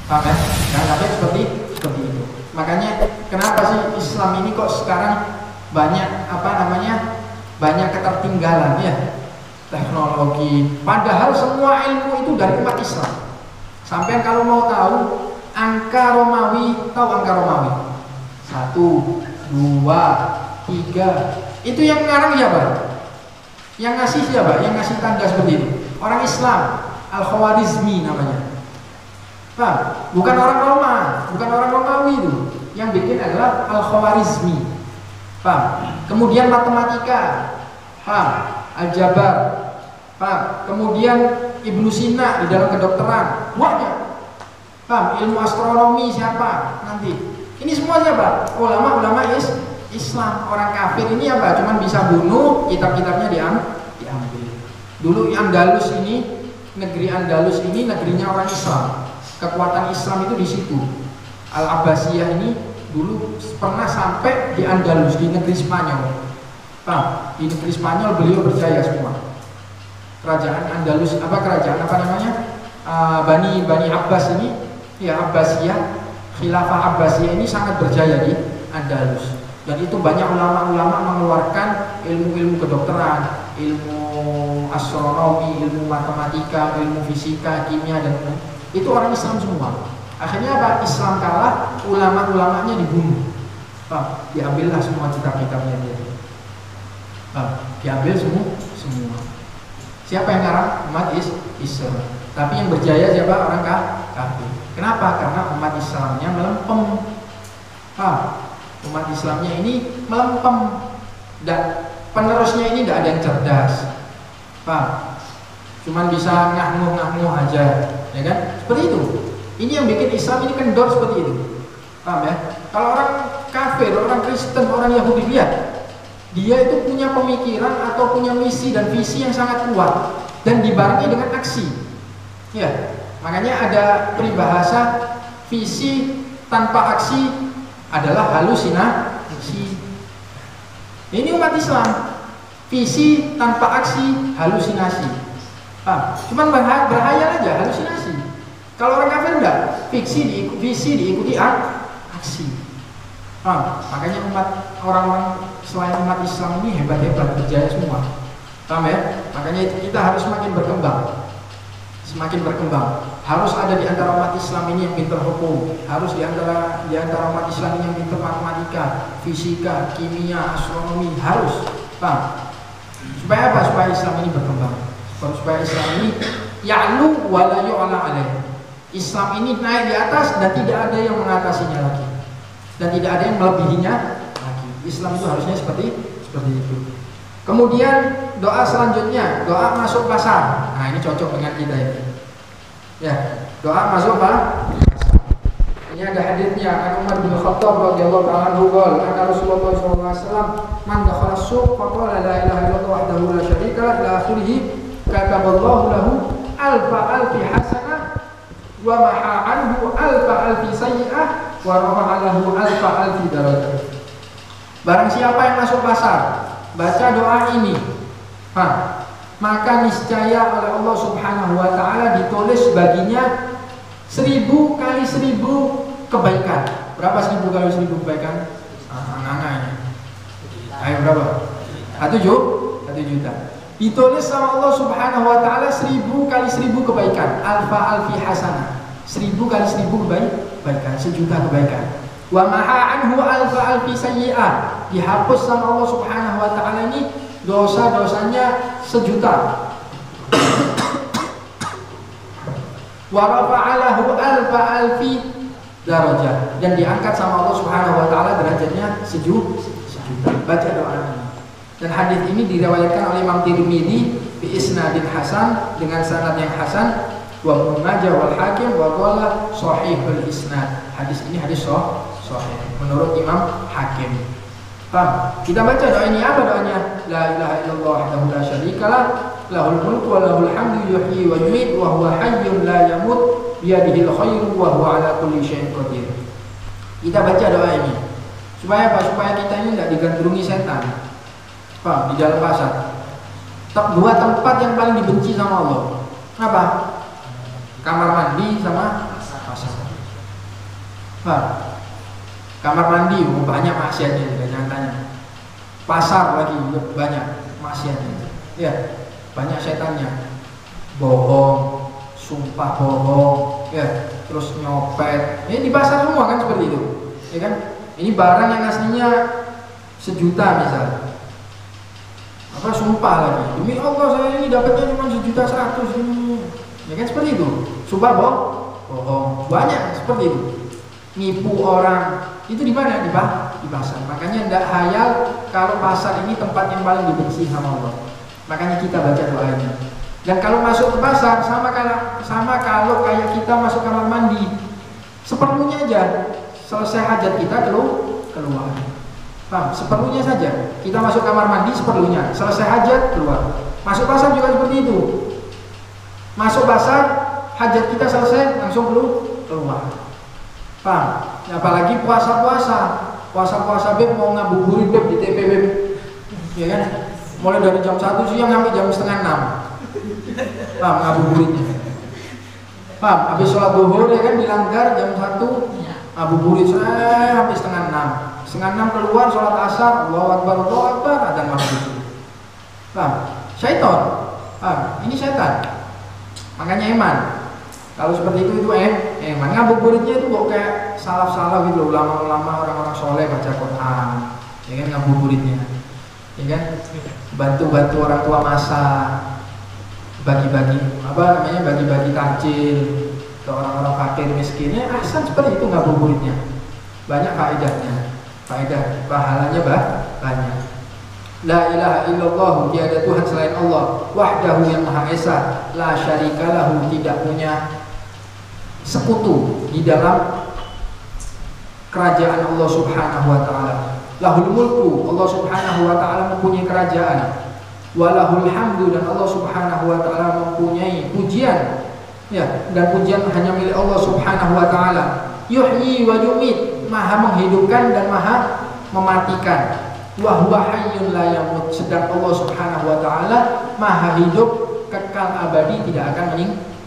Paham ya? Jangan sampai seperti itu. Makanya kenapa sih Islam ini kok sekarang banyak banyak ketertinggalan ya, teknologi. Padahal semua ilmu itu dari umat Islam. Sampai kalau mau tahu angka Romawi, tahu angka Romawi? 1, 2, 3. Itu yang ngarang siapa? Yang ngasih siapa? Yang ngasih tanda seperti itu? Orang Islam, Al-Khawarizmi namanya. Paham? Bukan orang Roma, bukan orang Romawi itu. Yang bikin adalah Al-Khawarizmi. Paham? Kemudian matematika, paham? Aljabar, paham? Kemudian Ibnu Sina di dalam kedokteran, banyak. Paham? Ilmu astronomi siapa? Nanti. Ini semua siapa? Ulama-ulama Islam. Orang kafir ini apa? Cuman bisa bunuh, kitab-kitabnya diambil. Dulu Andalus ini, negeri Andalus ini negerinya orang Islam. Kekuatan Islam itu di situ. Al-Abbasiyah ini dulu pernah sampai di Andalus, di negeri Spanyol. Paham? Di negeri Spanyol beliau berjaya semua. Kerajaan Andalus, kerajaan apa namanya? Bani Abbas ini, ya Abbasiyah, Khilafah Abbasiyah ini sangat berjaya di Andalus. Dan itu banyak ulama-ulama mengeluarkan ilmu-ilmu kedokteran, ilmu astronomi, ilmu matematika, ilmu fisika, kimia, dan itu orang Islam semua. Akhirnya apa? Islam kalah, ulama-ulamanya dibunuh. Diambillah semua kitab-kitabnya dia. Diambil semua. Siapa yang ngarang? Umat Islam. Tapi yang berjaya siapa? Orang kafir. Kenapa? Karena umat Islamnya melempem. Umat Islamnya ini melempem, dan penerusnya ini tidak ada yang cerdas. Cuman bisa ngahmuh aja, ya kan? Seperti itu. Ini yang bikin Islam ini kendor seperti itu. Paham ya? Kalau orang kafir, orang Kristen, orang Yahudi, lihat, dia itu punya pemikiran atau punya misi dan visi yang sangat kuat dan dibarengi dengan aksi. Ya, makanya ada peribahasa visi tanpa aksi adalah halusinasi. Ini umat Islam, visi tanpa aksi halusinasi. Cuman berhayal aja, halusinasi. Kalau orang kafir enggak, visi diikuti aksi. Makanya orang-orang selain umat Islam ini hebat-hebat, berjaya semua. Paham ya? Makanya kita harus semakin berkembang. Harus ada di antara umat Islam ini yang pintar hukum, harus di antara umat Islam ini yang pintar matematika, fisika, kimia, astronomi, harus. Paham? Supaya apa? Supaya Islam ini berkembang. Supaya Islam ini ya'lu wa la yu'la alaih. Islam ini naik di atas dan tidak ada yang mengatasinya lagi, dan tidak ada yang melebihinya lagi. Islam itu harusnya seperti itu. Kemudian doa selanjutnya, doa masuk pasar. Nah, ini cocok dengan kita ini. Ya, doa masuk pasar. Ini ada hadisnya, an Umar bin Khattab radhiyallahu ta'ala anhu qala, anna Rasulullah sallallahu alaihi wasallam man dakhala as-suq faqala la ilaha illallah wahdahu la syarika lahu ila akhirih, kataballahu lahu alfi hasanah wa maha anhu alfi sayyi'ah wa rafa'a lahu alfi darajah. Barang siapa yang masuk pasar, baca doa ini, maka niscaya oleh Allah Subhanahu wa ta'ala ditulis baginya 1000 kali 1000 kebaikan. Berapa 1000 kali 1000 kebaikan? Ayo berapa? 1 juta. Ditulis sama Allah Subhanahu wa ta'ala 1000 kali 1000 kebaikan. Alfi hasanah. 1000 kali 1000 kebaikan, 1.000.000 kebaikan. Wa maha anhu alfi sayyi'ah. Dihapus sama Allah Subhanahu wa ta'ala ini dosa-dosanya 1.000.000. Wa rafa'alahu alfi darajah, dan diangkat sama Allah Subhanahu wa ta'ala derajatnya 1.000.000. Baca doa ini. Dan hadis ini diriwayatkan oleh Imam Tirmidzi bi isnadin hasan, dengan sanad yang hasan, wa Ibnu Majah wal Hakim wa qala shahihul isnad. Hadis ini hadis sahih menurut Imam Hakim. Kita baca doa ini. Apa doanya? La ilaha illallah wahdahu la syarikalah, lahul mulku wa lahul hamdu yuhyi wa yumiit wa huwa hayyun la yamut biyadihil khairu wa huwa ala kulli syai'in qadir. Kita baca doa ini. Supaya apa? Supaya kita ini tidak digandrungi setan. Di dalam pasar. Dua tempat yang paling dibenci sama Allah. Apa? Kamar mandi sama pasar. pasar. Kamar mandi banyak maksiatnya juga, jangan tanya. Pasar lagi juga banyak maksiatnya. Ya, banyak setannya. Bohong, sumpah bohong, ya, terus nyopet. Ini di pasar semua kan seperti itu, ya kan? Ini barang yang aslinya 1 juta misal, apa sumpah lagi, demi Allah saya ini dapatnya cuma 1.100.000 ini, ya kan seperti itu. Sumpah bohong, banyak seperti itu. Nipu orang, itu di mana? Di pasar. Makanya tidak hayal kalau pasar ini tempat yang paling dibenci sama Allah. Makanya kita baca doa ini. Dan kalau masuk ke pasar sama kalau kayak kita masuk kamar mandi, seperlunya aja. Selesai hajat kita keluar. Paham? Seperlunya saja. Kita masuk kamar mandi seperlunya. Selesai hajat keluar. Masuk pasar juga seperti itu. Masuk pasar, hajat kita selesai langsung keluar. Paham? Apalagi puasa beb mau ngabuburit beb di TP beb, ya kan? Mulai dari jam 1 siang sampai jam setengah 6. Paham? Ngabuburitnya. Paham? Habis sholat duhur ya kan dilanggar jam 1, ngabuburit sampai setengah 6. Setengah 6 keluar sholat asar, Allahu Akbar, adzan maghrib. Paham? Syaitan. Paham? Ini setan. Makanya eman. Kalau seperti itu eman. Ngabuburitnya itu kok kayak salaf gitu, ulama-ulama orang-orang soleh baca Quran, ya kan ngabuburitnya, ya kan bantu orang tua masak, bagi-bagi takjil ke orang-orang fakir miskinnya, asal seperti itu ngabuburitnya. Banyak faedah pahalanya banyak. La ilaha illallah, tiada Tuhan selain Allah, wahdahu yang maha esa, la syarikalahu, tidak punya sekutu di dalam kerajaan Allah Subhanahu wa taala. Lahul mulku, Allah Subhanahu wa taala mempunyai kerajaan. Walahul hamdu, dan Allah Subhanahu wa taala mempunyai pujian. Ya, dan pujian hanya milik Allah Subhanahu wa taala. Yuhyi wa yumit, maha menghidupkan dan maha mematikan. Wa huwa hayyun la yamut, sedang Allah Subhanahu wa taala maha hidup, kekal abadi, tidak akan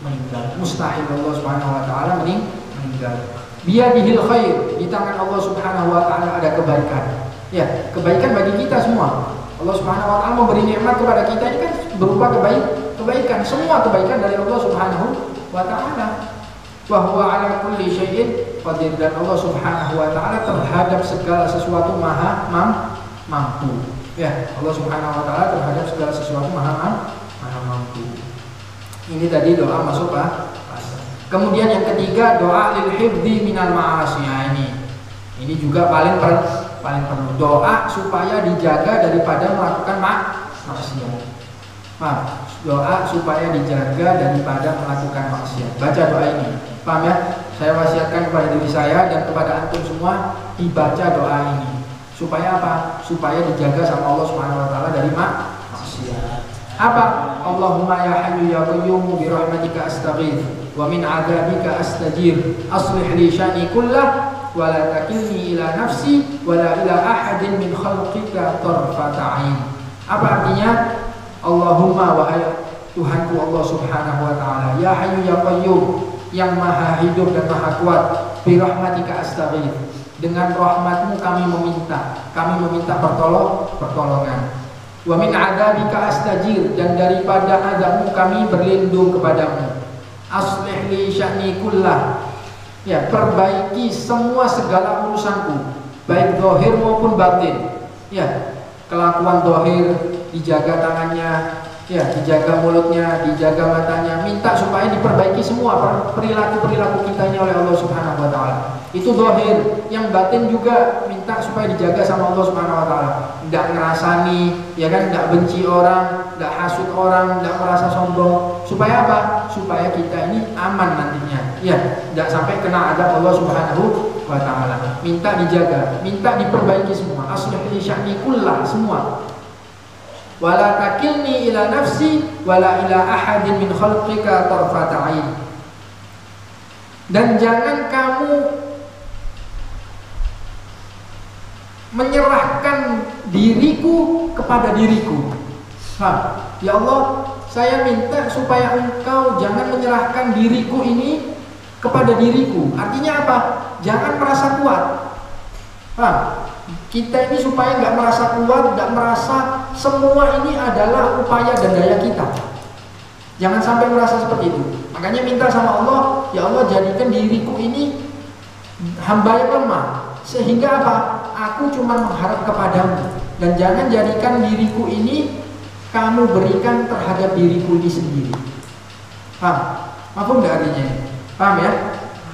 meninggal. Mustahil Allah Subhanahu wa taala meninggal. Biyadihil khair, di tangan Allah Subhanahu wa taala ada kebaikan. Ya, kebaikan bagi kita semua. Allah Subhanahu wa taala memberi nikmat kepada kita ini kan berupa kebaikan. Semua kebaikan dari Allah Subhanahu wa taala. Wa huwa ala kulli syai'in qadir, dan Allah Subhanahu wa taala terhadap segala sesuatu maha mampu. Ya, Allah Subhanahu wa taala terhadap segala sesuatu maha mampu. Ini tadi doa masuk pasar. Kemudian yang ketiga, doa lil hifdzi minal ma'asi. Ini juga paling perlu. Doa supaya dijaga daripada melakukan maksiat. Doa supaya dijaga daripada melakukan maksiat. Baca doa ini. Paham ya? Saya wasiatkan kepada diri saya dan kepada antum semua, dibaca doa ini. Supaya apa? Supaya dijaga sama Allah Subhanahu wa taala dari maksiat. Apa? Allahumma ya hayyu ya qayyum bi rahmatika astaghits wa min 'adzabika astajir, aslih li sya'ni kullah wa la takilni ila nafsi wa la ila ahadin min khalqika tarfata 'ain. Apa artinya? Allahumma, wahai Tuhanku Allah Subhanahu wa taala, ya hayyu ya qayyum, yang maha hidup dan maha kuat, bi rahmatika astaghits, dengan rahmatmu kami meminta pertolongan. Wa min 'adzabika astajir, dan daripada azabmu kami berlindung kepadamu. Aslih li sya'ni kullah, ya, perbaiki semua segala urusanku, baik zahir maupun batin. Ya, kelakuan zahir dijaga tangannya, ya, dijaga mulutnya, dijaga matanya, minta supaya diperbaiki semua perilaku kita ini oleh Allah Subhanahu wa taala. Itu zahir. Yang batin juga minta supaya dijaga sama Allah Subhanahu wa taala. Tidak ngerasani, ya kan, tidak benci orang, tidak hasud orang, tidak merasa sombong. Supaya apa? Supaya kita ini aman nantinya. Ya, tidak sampai kena adab Allah Subhanahu wa taala. Minta dijaga, minta diperbaiki semua. Aslih li sya'ni kullah, semua. Wala takilni ila nafsi wala ila ahadin min khalqika tarfata 'ain. Dan jangan kamu menyerahkan diriku kepada diriku. Ya Allah, saya minta supaya Engkau jangan menyerahkan diriku ini kepada diriku. Artinya apa? Jangan merasa kuat. Kita ini supaya nggak merasa kuat, nggak merasa semua ini adalah upaya dan daya kita. Jangan sampai merasa seperti itu. Makanya minta sama Allah, ya Allah jadikan diriku ini hamba yang lemah. Sehingga apa? Aku cuma mengharap kepadamu. Dan jangan jadikan diriku ini kamu berikan terhadap diriku ini sendiri. Paham? Mafhum nggak artinya? Paham ya?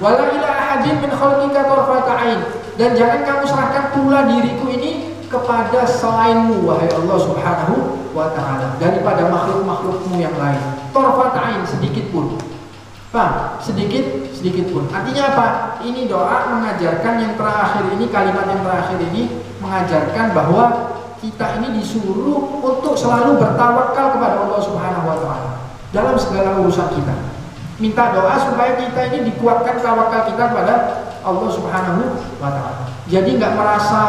Wala ila ahadin min khalqika tarfata ain. Dan jangan kamu serahkan pula diriku ini kepada selainmu, wahai Allah Subhanahu wa ta'ala, daripada makhluk-makhlukmu yang lain. Tarfata ain, sedikit pun. Paham? Sedikit pun. Artinya apa? Ini doa mengajarkan yang terakhir ini, kalimat yang terakhir ini mengajarkan bahwa kita ini disuruh untuk selalu bertawakal kepada Allah Subhanahu wa ta'ala dalam segala urusan kita. Minta doa supaya kita ini dikuatkan tawakal kita kepada Allah Subhanahu wa ta'ala. Jadi nggak merasa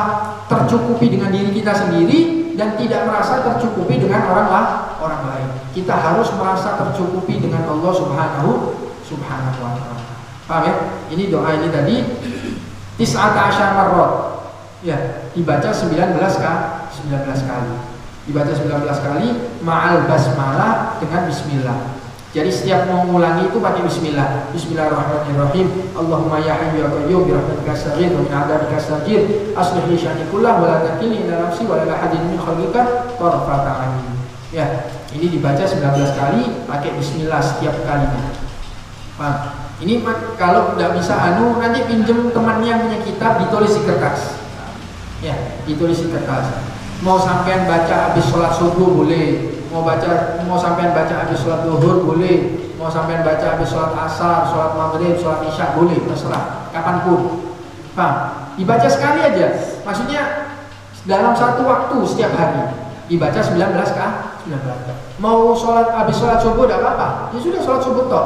tercukupi dengan diri kita sendiri dan tidak merasa tercukupi dengan orang lain. Kita harus merasa tercukupi dengan Allah Subhanahu wa ta'ala. Paham ya? Ini doa ini tadi 19 marrat. Ya, dibaca 19 kali. Dibaca 19 kali ma'al basmalah dengan bismillah. Jadi setiap mau ngulangi itu pakai bismillah. Bismillahirrahmanirrahim. Allahumma ya hayyu ya qayyum bi rahmatika astaghith wa min 'adzabika astaghfir. Aslih li sya'ni kullahu wa la takilni ila nafsi wa la ahadin min khalqika tarfata 'ain. Ya, ini dibaca 19 kali pakai bismillah setiap kalinya. Paham? Ini kalau tidak bisa nanti pinjem temannya yang punya kitab, ditulis di kertas. Ya, ditulis di kertas. Mau sampean baca habis sholat subuh boleh, mau sampean baca habis sholat duhur boleh, mau sampean baca habis sholat asar, sholat maghrib, sholat isya boleh, terserah, kapanpun. Paham? Dibaca sekali aja. Maksudnya dalam satu waktu setiap hari dibaca 19 kali. Mau sholat habis sholat subuh tidak apa-apa, ya sudah sholat subuh toh.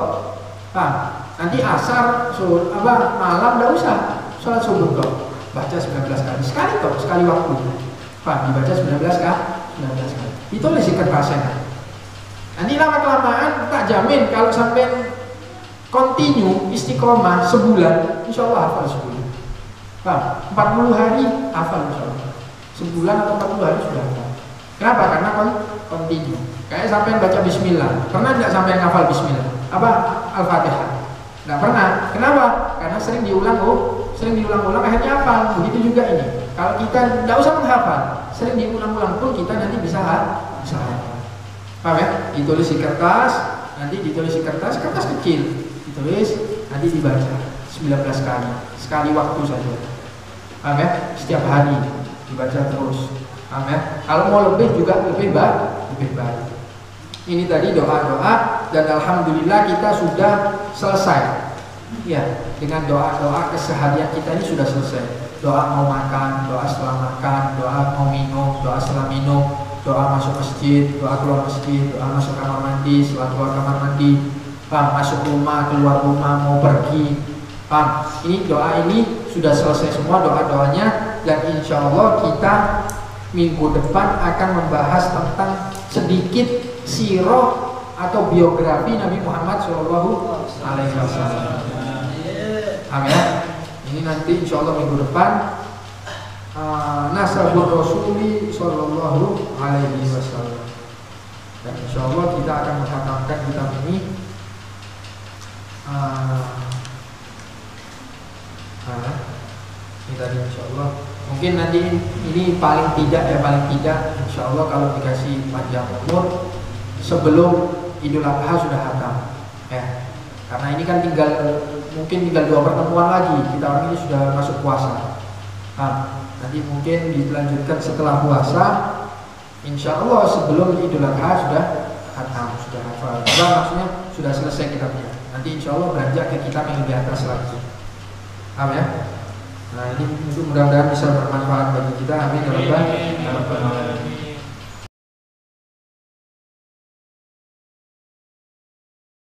Paham? Nanti asar, malam tidak usah sholat subuh toh. Baca 19 kali, sekali toh, sekali waktu. Paham? Dibaca 19 kali. Ditulis di kertasnya. Nanti lama-kelamaan tak jamin kalau sampai continue istiqomah sebulan, insya Allah hafal sebulan. Paham? 40 hari hafal insya Allah. Sebulan atau 40 hari sudah hafal. Kenapa? Karena continue. Kayak sampai baca bismillah. Pernah tidak sampai hafal bismillah? Al-Fatihah? Tidak pernah. Kenapa? Karena sering diulang-ulang akhirnya hafal. Begitu juga ini. Kalau kita tidak usah menghafal, sering diulang-ulang pun kita nanti bisa hafal. Paham ya? Ditulis di kertas, kertas kecil. Ditulis, nanti dibaca 19 kali. Sekali waktu saja. Paham ya? Setiap hari dibaca terus. Paham ya? Kalau mau lebih juga lebih baik. Ini tadi doa-doa dan alhamdulillah kita sudah selesai. Ya, dengan doa-doa keseharian kita ini sudah selesai. Doa mau makan, doa setelah makan, doa mau minum, doa setelah minum, doa masuk masjid, doa keluar masjid, doa masuk kamar mandi, setelah keluar kamar mandi, masuk rumah, keluar rumah, mau pergi. Ini doa ini sudah selesai semua doa-doanya dan insya Allah kita minggu depan akan membahas tentang sedikit sirah atau biografi Nabi Muhammad SAW. Amin. Ini nanti insya Allah minggu depan Nasabur Rasuli Sallallahu Alaihi Wasallam. Dan insya Allah kita akan menghatamkan kitab ini ini tadi insya Allah. Mungkin nanti ini paling tidak insya Allah kalau dikasih panjang umur sebelum Idul Adha sudah hatam ya. Karena ini kan mungkin tinggal 2 pertemuan lagi, kita orang ini sudah masuk puasa. Nanti mungkin dilanjutkan setelah puasa, insya Allah sebelum Idul Adha sudah hatam, sudah hafal. Maksudnya sudah selesai kitabnya. Nanti insya Allah beranjak ke kitab yang di atas lagi. Amin ya. Nah ini mudah-mudahan bisa bermanfaat bagi kita. Amin ya rabbal alamin.